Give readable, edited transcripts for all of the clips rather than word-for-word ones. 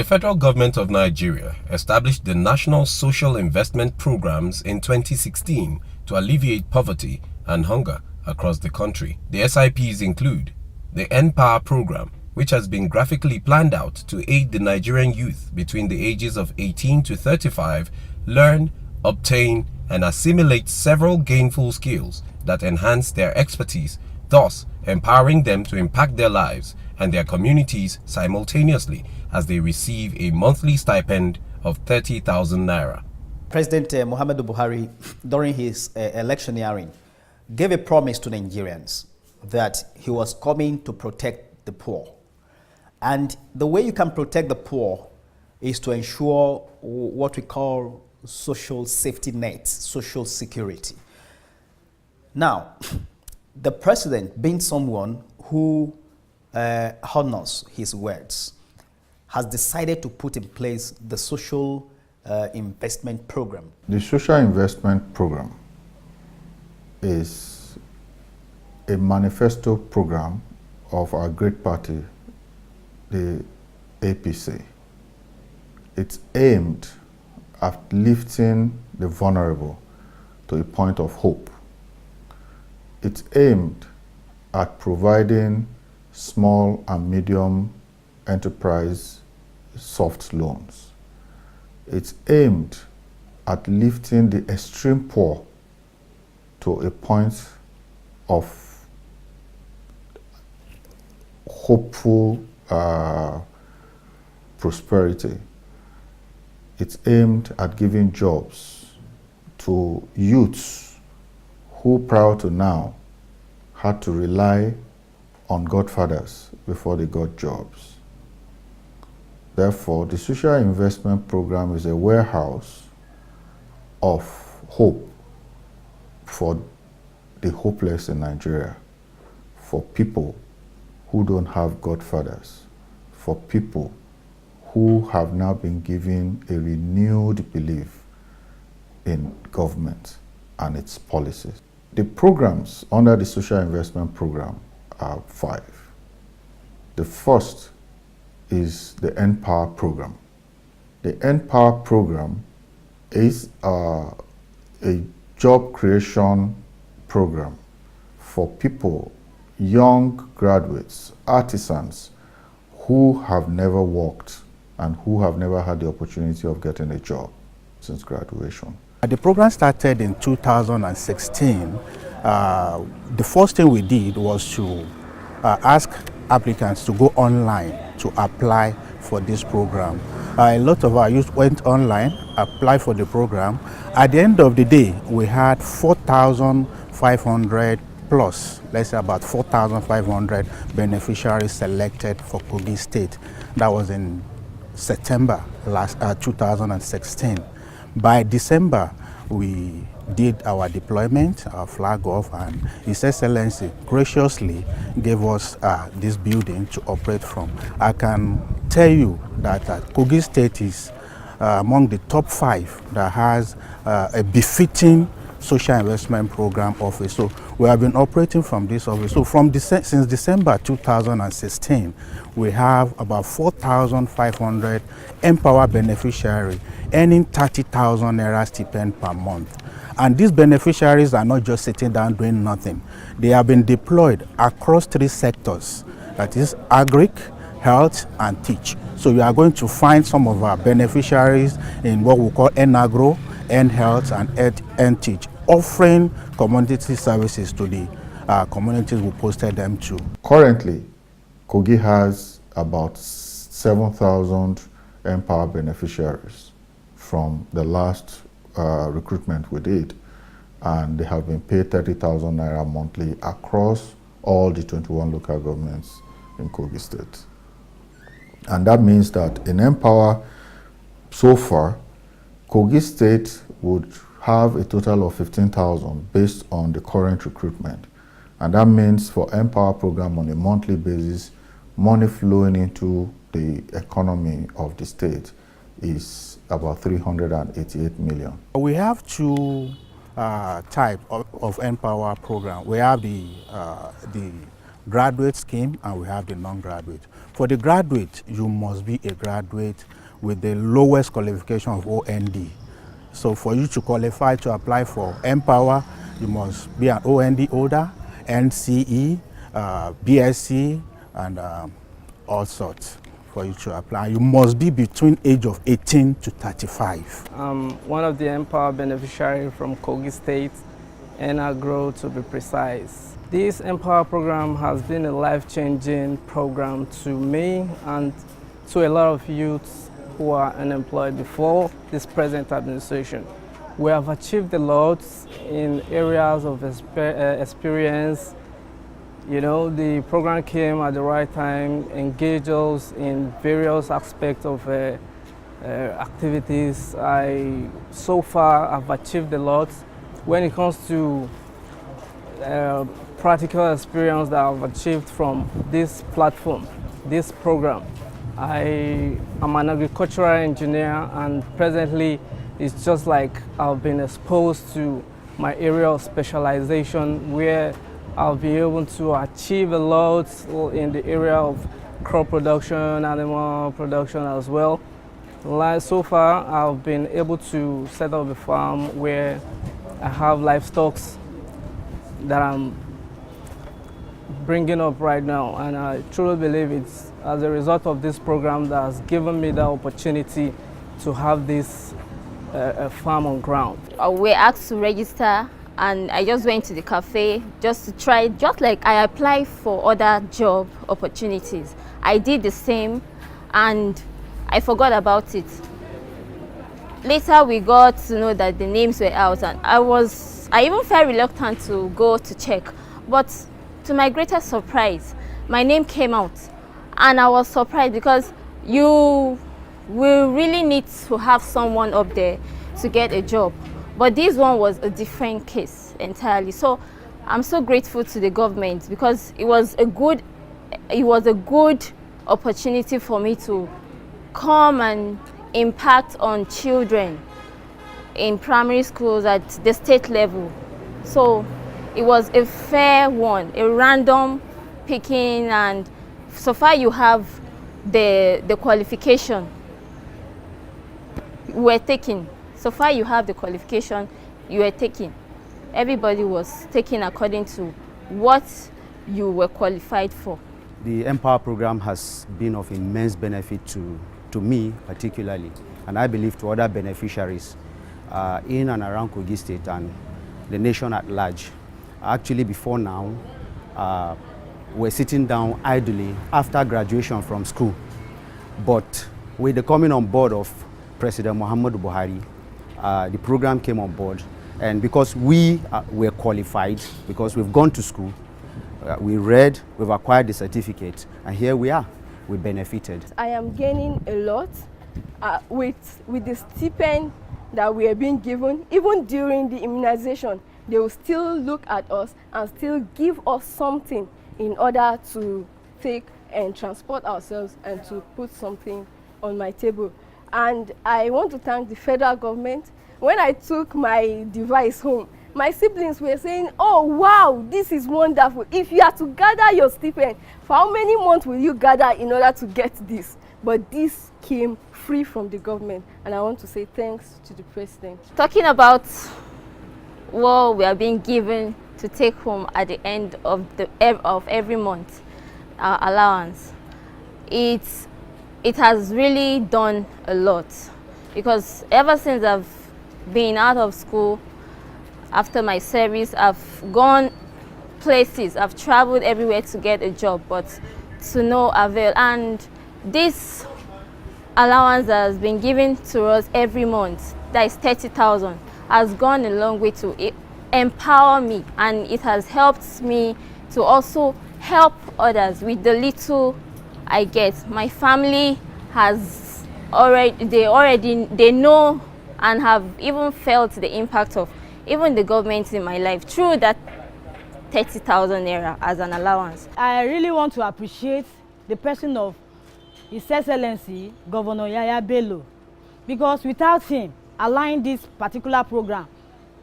The federal government of Nigeria established the National Social Investment Programs in 2016 to alleviate poverty and hunger across the country. The SIPs include the NPower program, which has been graphically planned out to aid the Nigerian youth between the ages of 18 to 35 learn, obtain, and assimilate several gainful skills that enhance their expertise, thus empowering them to impact their lives and their communities simultaneously as they receive a monthly stipend of 30,000 naira. President Muhammadu Buhari, during his electioneering, gave a promise to Nigerians that he was coming to protect the poor. And the way you can protect the poor is to ensure what we call social safety nets, social security. Now, the president, being someone who honors his words, has decided to put in place the social investment program. The social investment program is a manifesto program of our great party, the APC. It's aimed at lifting the vulnerable to a point of hope. It's aimed at providing small and medium enterprise soft loans. It's aimed at lifting the extreme poor to a point of hopeful prosperity. It's aimed at giving jobs to youths who prior to now had to rely on godfathers before they got jobs. Therefore, the social investment program is a warehouse of hope for the hopeless in Nigeria, for people who don't have godfathers, for people who have now been given a renewed belief in government and its policies. The programs under the social investment program are 5. The first is the NPower program. The NPower program is a job creation program for people, young graduates, artisans who have never worked and who have never had the opportunity of getting a job since graduation. The program started in 2016. The first thing we did was to ask applicants to go online to apply for this program. A lot of our youth went online, applied for the program. At the end of the day, we had 4,500 plus, let's say about 4,500 beneficiaries selected for Kogi State. That was in September 2016. By December, we did our deployment, our flag off, and His Excellency graciously gave us this building to operate from. I can tell you that Kogi State is among the top 5 that has a befitting social investment program office. So we have been operating from this office. So since December 2016, we have about 4,500 NPower beneficiaries earning 30,000 naira stipend per month. And these beneficiaries are not just sitting down doing nothing. They have been deployed across 3 sectors, that is agric, health, and teach. So you are going to find some of our beneficiaries in what we call N-Agro, N-Health, and N-Teach, offering community services to the communities we posted them to. Currently, Kogi has about 7,000 NPower beneficiaries from the last recruitment we did, and they have been paid 30,000 naira monthly across all the 21 local governments in Kogi State. And that means that in NPower, so far, Kogi State would have a total of 15,000 based on the current recruitment. And that means for NPower program on a monthly basis, money flowing into the economy of the state is about 388 million. We have 2 types of NPower program. We have the graduate scheme and we have the non-graduate. For the graduate, you must be a graduate with the lowest qualification of OND. So for you to qualify to apply for Empower, you must be an OND holder, NCE, BSc, and all sorts for you to apply. You must be between age of 18 to 35. I'm one of the Empower beneficiaries from Kogi State, and I grow to be precise. This Empower program has been a life-changing program to me and to a lot of youths who are unemployed before this present administration. We have achieved a lot in areas of experience. You know, the program came at the right time, engaged us in various aspects of activities. So far, I've achieved a lot. When it comes to practical experience that I've achieved from this platform, this program, I am an agricultural engineer, and presently it's just like I've been exposed to my area of specialization where I'll be able to achieve a lot in the area of crop production, animal production as well. So far, I've been able to set up a farm where I have livestock that I'm bringing up right now, and I truly believe it's as a result of this program that has given me the opportunity to have this farm on ground. We're asked to register, and I just went to the cafe just to try, just like I apply for other job opportunities. I did the same and I forgot about it. Later we got to know that the names were out, and I even felt reluctant to go to check, but to my greatest surprise, my name came out, and I was surprised because you will really need to have someone up there to get a job. But this one was a different case entirely. So I'm so grateful to the government because it was a good opportunity for me to come and impact on children in primary schools at the state level. So it was a fair one, a random picking, and so far you have the qualification we're taking. So far you have the qualification you were taking. Everybody was taken according to what you were qualified for. The Empower program has been of immense benefit to me particularly, and I believe to other beneficiaries in and around Kogi State and the nation at large. Actually, before now, we're sitting down idly after graduation from school. But with the coming on board of President Muhammadu Buhari, the program came on board. And because we were qualified, because we've gone to school, we read, we've acquired the certificate, and here we are. We benefited. I am gaining a lot with the stipend that we are being given. Even during the immunization, they will still look at us and still give us something in order to take and transport ourselves and to put something on my table. And I want to thank the federal government. When I took my device home, my siblings were saying, oh wow, this is wonderful. If you are to gather your stipend, for how many months will you gather in order to get this? But this came free from the government, and I want to say thanks to the president. Talking about what we are being given to take home at the end of every month, our allowance, it has really done a lot, because ever since I've been out of school, after my service, I've gone places, I've traveled everywhere to get a job, but to no avail. And this allowance that has been given to us every month, that is 30,000, has gone a long way to empower me, and it has helped me to also help others with the little I get. My family has they know and have even felt the impact of even the government in my life through that 30,000 naira as an allowance. I really want to appreciate the person of His Excellency Governor Yaya Bello, because without him allowing this particular program,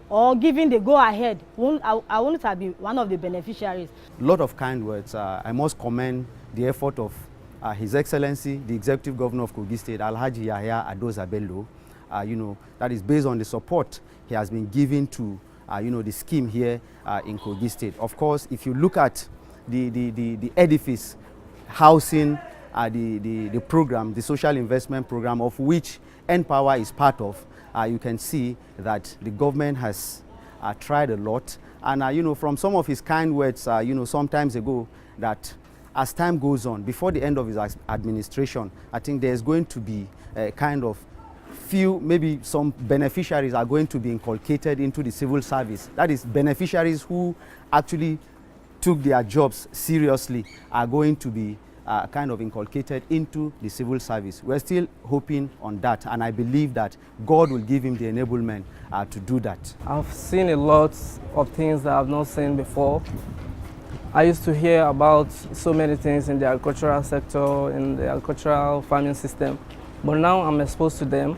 or giving the go-ahead, I wouldn't have been one of the beneficiaries. A lot of kind words. I must commend the effort of His Excellency, the Executive Governor of Kogi State, Alhaji Yahya Adoza Bello. That is based on the support he has been giving to the scheme here in Kogi State. Of course, if you look at the edifice housing the program, the social investment program, of which N-Power is part of, you can see that the government has tried a lot. And from some of his kind words, some times ago, that as time goes on, before the end of his administration, I think there's going to be a kind of maybe some beneficiaries are going to be inculcated into the civil service. That is, beneficiaries who actually took their jobs seriously are going to be kind of inculcated into the civil service. We're still hoping on that, and I believe that God will give him the enablement to do that. I've seen a lot of things that I've not seen before. I used to hear about so many things in the agricultural sector, in the agricultural farming system, but now I'm exposed to them.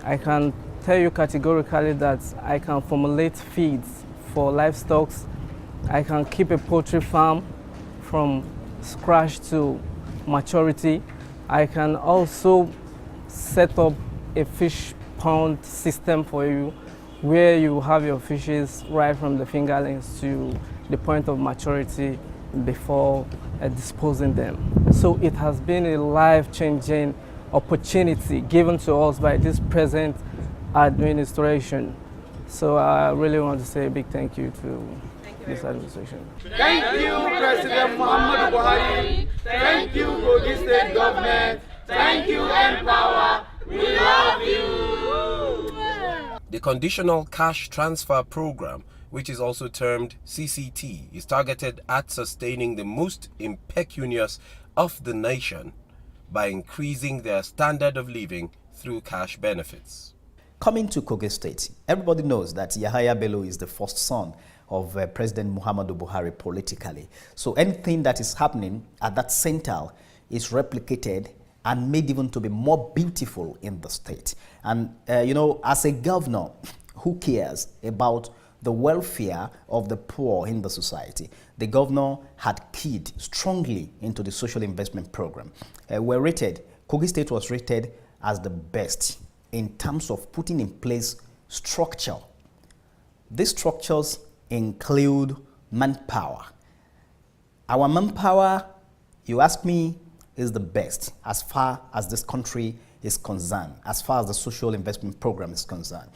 I can tell you categorically that I can formulate feeds for livestock. I can keep a poultry farm from scratch to maturity. I can also set up a fish pond system for you where you have your fishes right from the fingerlings to the point of maturity before disposing them. So it has been a life-changing opportunity given to us by this present administration. So I really want to say a big thank you to this administration. Thank you, President Muhammadu Buhari. Thank you, Kogi State Government. Thank you, N-Power. We love you. The Conditional Cash Transfer Program, which is also termed CCT, is targeted at sustaining the most impecunious of the nation by increasing their standard of living through cash benefits. Coming to Kogi State, everybody knows that Yahya Bello is the first son of President Muhammadu Buhari politically. So anything that is happening at that center is replicated and made even to be more beautiful in the state. And as a governor who cares about the welfare of the poor in the society, the governor had keyed strongly into the social investment program. Kogi State was rated as the best in terms of putting in place structure. These structures include manpower. Our manpower, you ask me, is the best as far as this country is concerned, as far as the social investment program is concerned.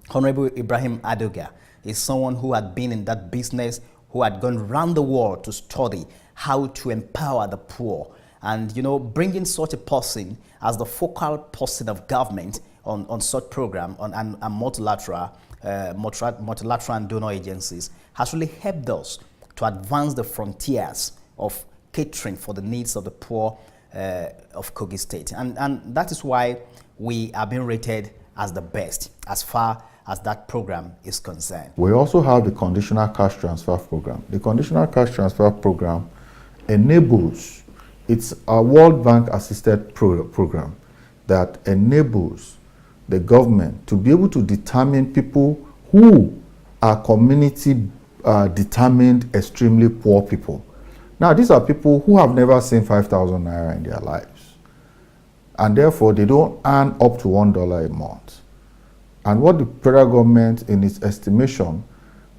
Honorable Ibrahim Adoga is someone who had been in that business, who had gone around the world to study how to empower the poor. And bringing such a person as the focal person of government on such program and multilateral and donor agencies has really helped us to advance the frontiers of catering for the needs of the poor of Kogi State. And that is why we are being rated as the best as far as that program is concerned. We also have the Conditional Cash Transfer Program. The Conditional Cash Transfer Program enables, it's a World Bank assisted program that enables the government to be able to determine people who are community determined extremely poor people. Now, these are people who have never seen 5,000 naira in their lives, and therefore they don't earn up to $1 a month. And what the federal government, in its estimation,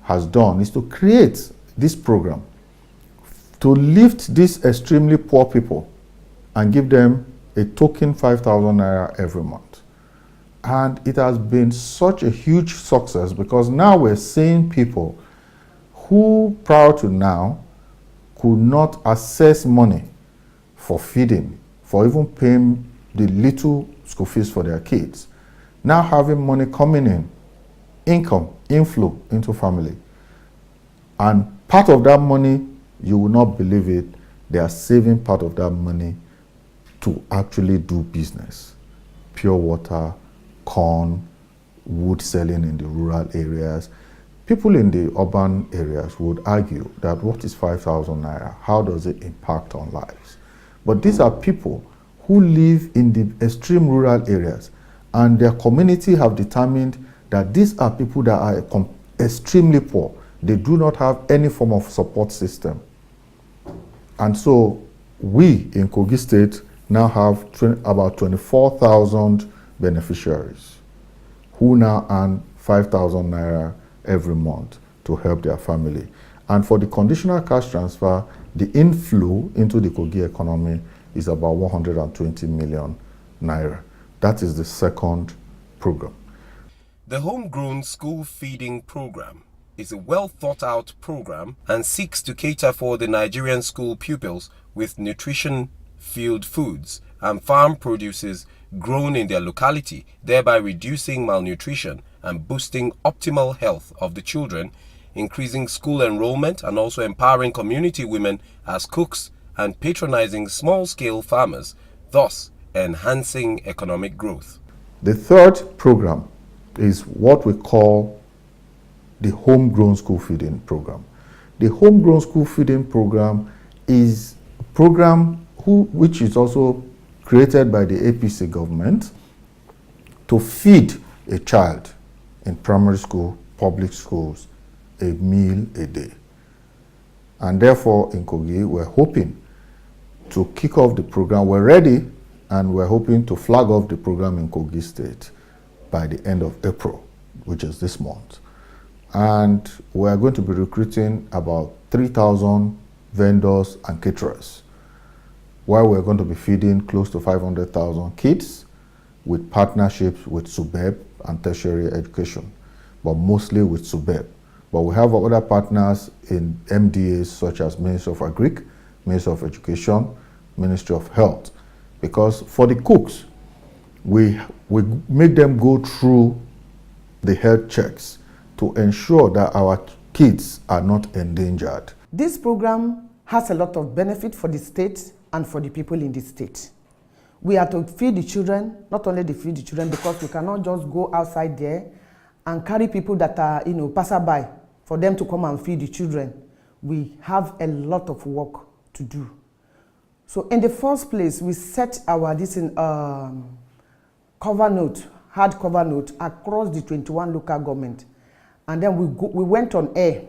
has done is to create this program to lift these extremely poor people and give them a token 5,000 naira every month. And it has been such a huge success because now we're seeing people who prior to now could not access money for feeding, for even paying the little school fees for their kids, now having money coming in, income, inflow into family. And part of that money, you will not believe it, they are saving part of that money to actually do business. Pure water, corn, wood selling in the rural areas. People in the urban areas would argue that what is 5,000 naira? How does it impact on lives? But these are people who live in the extreme rural areas, and their community have determined that that these are people that are extremely poor. They do not have any form of support system. And so we in Kogi State now have about 24,000 beneficiaries who now earn 5,000 naira every month to help their family. And for the conditional cash transfer, the inflow into the Kogi economy is about 120 million naira. That is the second program. The Homegrown School Feeding Program is a well thought out program and seeks to cater for the Nigerian school pupils with nutrition-filled foods and farm produces grown in their locality, thereby reducing malnutrition and boosting optimal health of the children, increasing school enrollment and also empowering community women as cooks and patronizing small-scale farmers, thus enhancing economic growth. The third program is what we call the Homegrown School Feeding Program. The Homegrown School Feeding Program is a program which is also created by the APC government to feed a child in primary school, public schools, a meal a day. And therefore, in Kogi, we're hoping to kick off the program. We're ready, and we're hoping to flag off the program in Kogi State by the end of April, which is this month. And we're going to be recruiting about 3,000 vendors and caterers, while we're going to be feeding close to 500,000 kids with partnerships with SUBEB and tertiary education, but mostly with SUBEB. But we have other partners in MDAs such as Ministry of Agric, Ministry of Education, Ministry of Health. Because for the cooks, we make them go through the health checks to ensure that our kids are not endangered. This program has a lot of benefit for the state and for the people in the state. We are to feed the children, not only to feed the children, because we cannot just go outside there and carry people that are, passerby for them to come and feed the children. We have a lot of work to do. So in the first place, we set our cover note, hard cover note across the 21 local government. And then we went on air.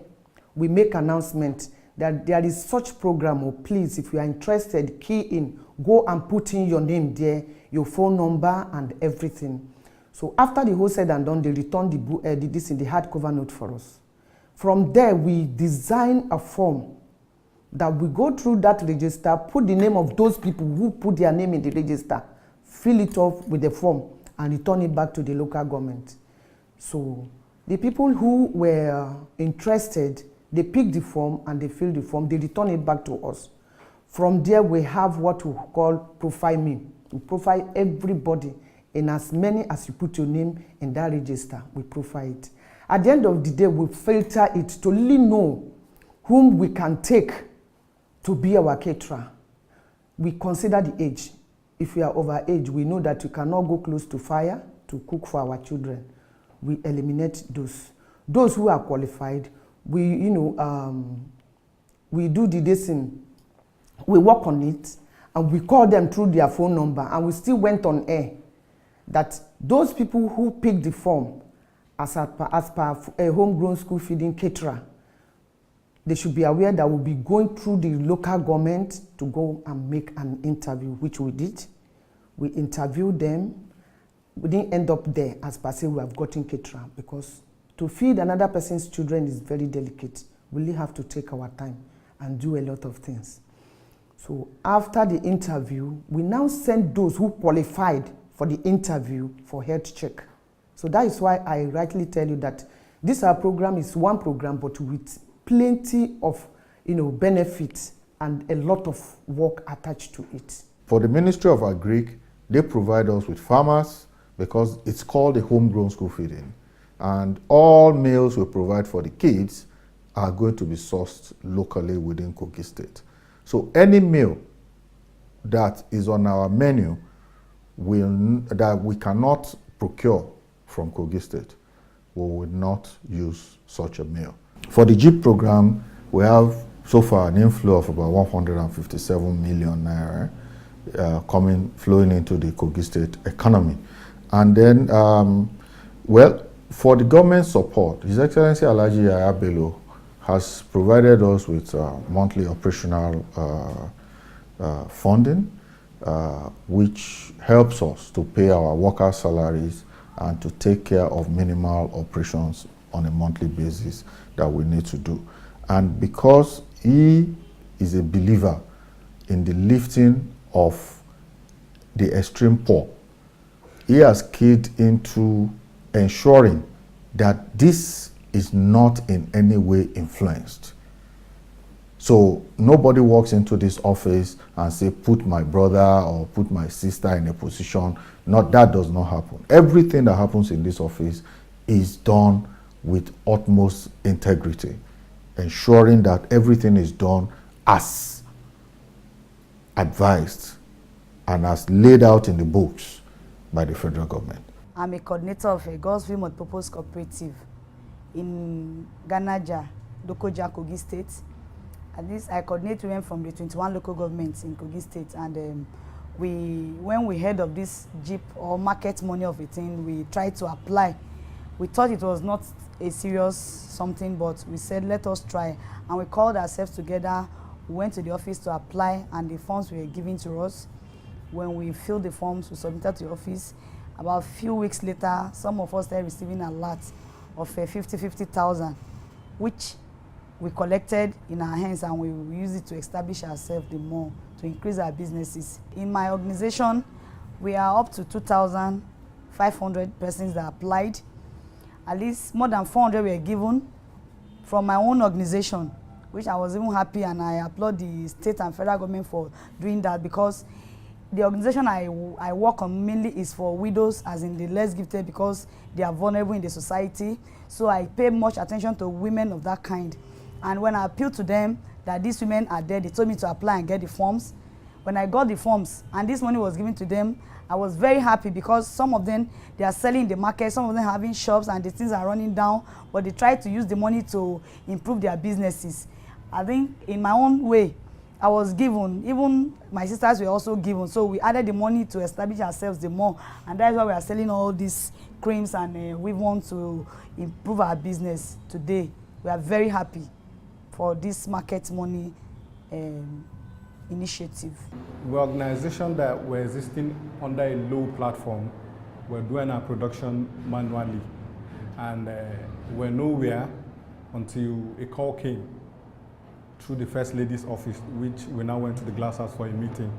We make announcement that there is such program. Oh, please, if you are interested, key in, go and put in your name there, your phone number and everything. So after the whole said and done, they returned this in the hard cover note for us. From there, we design a form that we go through that register, put the name of those people who put their name in the register, fill it off with the form, and return it back to the local government. So the people who were interested, they pick the form and they fill the form, they return it back to us. From there, we have what we call Profile Me. We profile everybody, and as many as you put your name in that register, we profile it. At the end of the day, we filter it to really know whom we can take to be our caterer. We consider the age. If we are over age, we know that we cannot go close to fire to cook for our children. We eliminate those. Those who are qualified, we do the desing, we work on it, and we call them through their phone number, and we still went on air that those people who pick the form as per a homegrown school feeding caterer, they should be aware that we'll be going through the local government to go and make an interview, which we did. We interviewed them. We didn't end up there as per se we have gotten caterer, because to feed another person's children is very delicate. We really have to take our time and do a lot of things. So after the interview, we now send those who qualified for the interview for health check. So that is why I rightly tell you that this our program is one program, but with plenty of benefits and a lot of work attached to it. For the Ministry of Agric, they provide us with farmers, because it's called the homegrown school feeding. And all meals we provide for the kids are going to be sourced locally within Kogi State. So any meal that is on our menu that we cannot procure from Kogi State, we will not use such a meal. For the JIP program, we have so far an inflow of about 157 million naira flowing into the Kogi State economy. And then, for the government support, His Excellency Alhaji Yahaya Bello has provided us with monthly operational funding, which helps us to pay our workers' salaries and to take care of minimal operations on a monthly basis that we need to do. And because he is a believer in the lifting of the extreme poor, he has keyed into ensuring that this is not in any way influenced. So nobody walks into this office and say, put my brother or put my sister in a position. That does not happen. Everything that happens in this office is done with utmost integrity, ensuring that everything is done as advised and as laid out in the books by the federal government. I'm a coordinator of a God's Will Multipurpose Cooperative in Ganaja, Dokoja, Kogi State. At least I coordinate women from the 21 local governments in Kogi State, and when we heard of this JIP or market money of a thing, we tried to apply. We thought it was not a serious something, but we said, let us try. And we called ourselves together, we went to the office to apply, and the forms were given to us. When we filled the forms, we submitted to the office. About a few weeks later, some of us started receiving a lot of 50,000, which we collected in our hands, and we use it to establish ourselves the more, to increase our businesses. In my organization, we are up to 2,500 persons that applied. At least more than 400 were given from my own organization, which I was even happy, and I applaud the state and federal government for doing that, because the organization I work on mainly is for widows, as in the less gifted, because they are vulnerable in the society. So I pay much attention to women of that kind. And when I appealed to them that these women are there, they told me to apply and get the forms. When I got the forms and this money was given to them, I was very happy, because some of them, they are selling in the market, some of them having shops, and the things are running down, but they try to use the money to improve their businesses. I think in my own way, I was given, even my sisters were also given, so we added the money to establish ourselves the more, and that's why we are selling all these creams, and we want to improve our business today. We are very happy for this market money initiative. We're an organization that we're existing under a low platform. We're doing our production manually, and we're nowhere until a call came through the First Lady's office, which we now went to the Glass House for a meeting.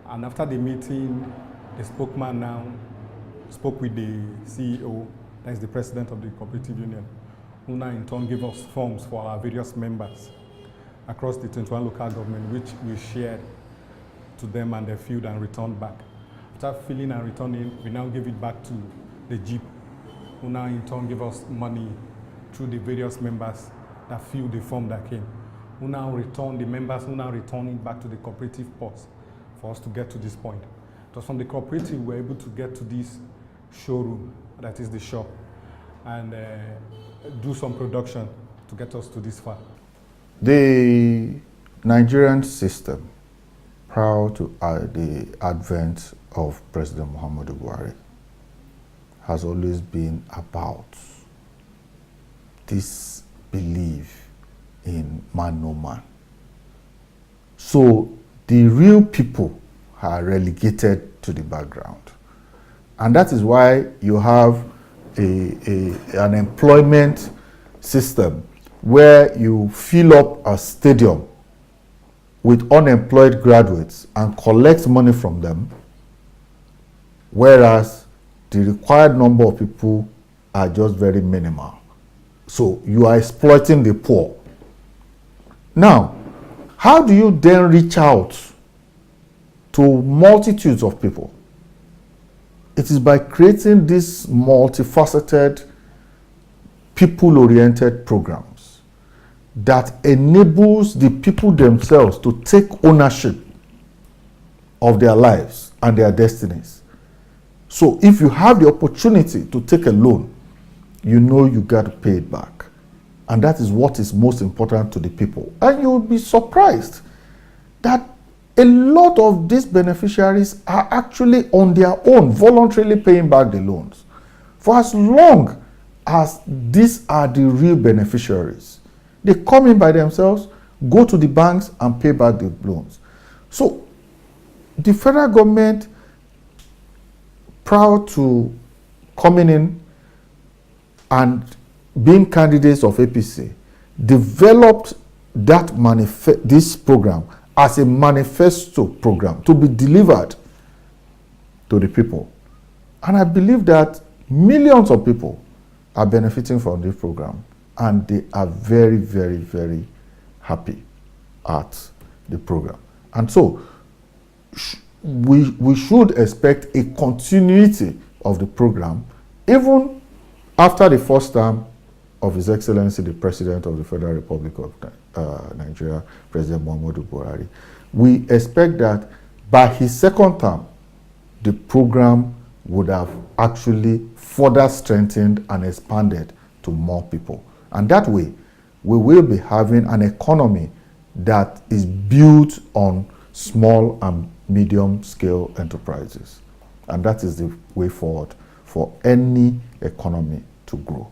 And after the meeting, the spokesman now spoke with the CEO, that is the president of the cooperative union, who now in turn gave us forms for our various members across the 21 local government, which we shared to them, and they filled and returned back. After filling and returning, we now gave it back to the JIP, who now in turn gave us money through the various members that filled the form that came, who now return, the members who now return it back to the cooperative post for us to get to this point. So from the cooperative, we were able to get to this showroom, that is the shop, and do some production to get us to this far. The Nigerian system, prior to the advent of President Muhammadu Buhari, has always been about this belief in man no man. So the real people are relegated to the background. And that is why you have an employment system where you fill up a stadium with unemployed graduates and collect money from them, whereas the required number of people are just very minimal. So you are exploiting the poor. Now, how do you then reach out to multitudes of people? It is by creating these multifaceted, people-oriented programs that enables the people themselves to take ownership of their lives and their destinies. So if you have the opportunity to take a loan, you know you got to pay it back. And that is what is most important to the people. And you'll be surprised that a lot of these beneficiaries are actually on their own, voluntarily paying back the loans. For as long as these are the real beneficiaries. They come in by themselves, go to the banks and pay back the loans. So the federal government, prior to coming in and being candidates of APC, developed that this program as a manifesto program to be delivered to the people. And I believe that millions of people are benefiting from this program, and they are very, very, very happy at the program. And so we should expect a continuity of the program even after the first term of His Excellency the President of the Federal Republic of Nigeria, President Muhammadu Buhari. We expect that by his second term, the program would have actually further strengthened and expanded to more people. And that way, we will be having an economy that is built on small and medium scale enterprises. And that is the way forward for any economy to grow.